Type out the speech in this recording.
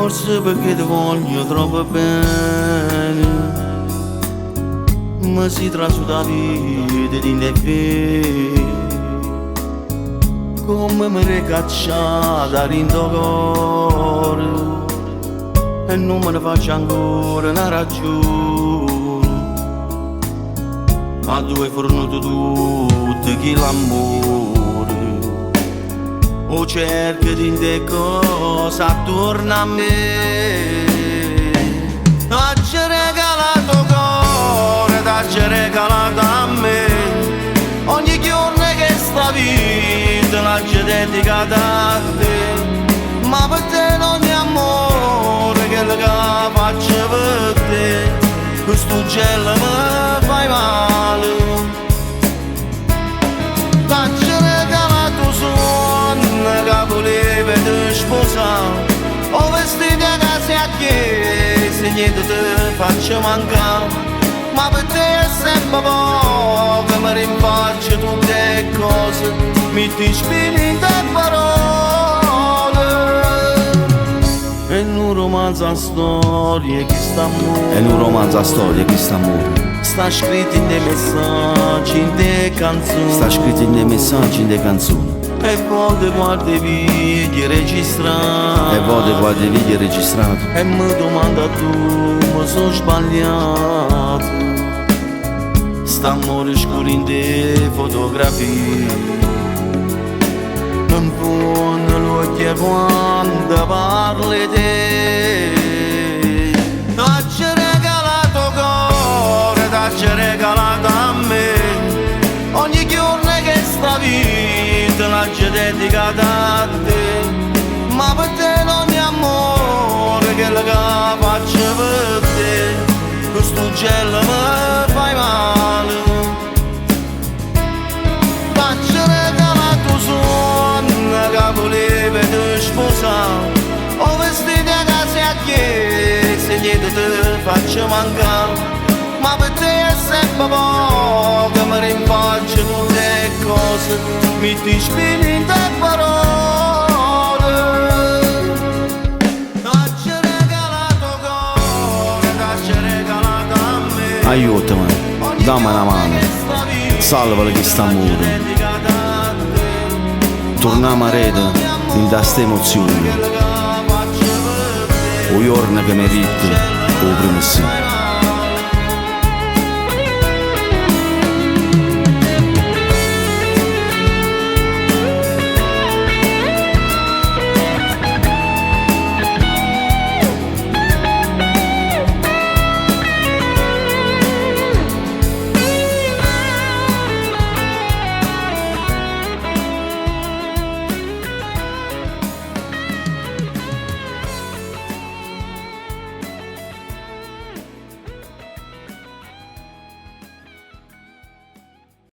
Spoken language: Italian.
Forse perché ti voglio troppo bene, mi si trasuda vita di neve, come mi ricacciata dentro cuore, e non me ne faccio ancora una ragione. Ma tu hai fornuto tutto chi l'amore, o cerchi di te cosa attorno a me. T'ha regalato cuore, t'ha regalato a me, ogni giorno che sta vita l'ha dedicata a te. Ma per te non è amore che lo faccio per te, questo gelo mi fai male. T'ha regalato suono che voleva te sposare, ho vestito che si a chiesa, niente te faccio mancare. Ma per te è sempre poco, mi rinfaccio tutte le cose, mi ti spini in te parole. E in un romanzo a storia chi sta amore, è un romanzo a storia chi sta amore, sta scritto in dei messaggi, in dei canzoni, sta scritto in dei messaggi, in dei canzoni. E volte guardi video registrati, E volte guardi video registrati, e mi domanda tu, mi sono sbagliato. St'amore scuro in te fotografie, mi pone l'occhio quando parli te. T'ha regalato cuore, t'ha regalato a me, ogni giorno che sta vita l'ha dedicata a te. Ma per te non è amore che lo faccio per te, questo gelo mi fai male. T'ha regalato suono che voleva te sposare, ho vestito che si a chiesa, niente te faccio mancare. Ma per te è sempre poco, mi rinfaccio tutte le cose, mi ti spini in te parole. T'ha regalato cuore, t'ha regalato a me, aiutami, dammi una mano, salvala chi sta amore, torniamo a rete in da ste emozioni, o giorno che mi ride, o prima sì.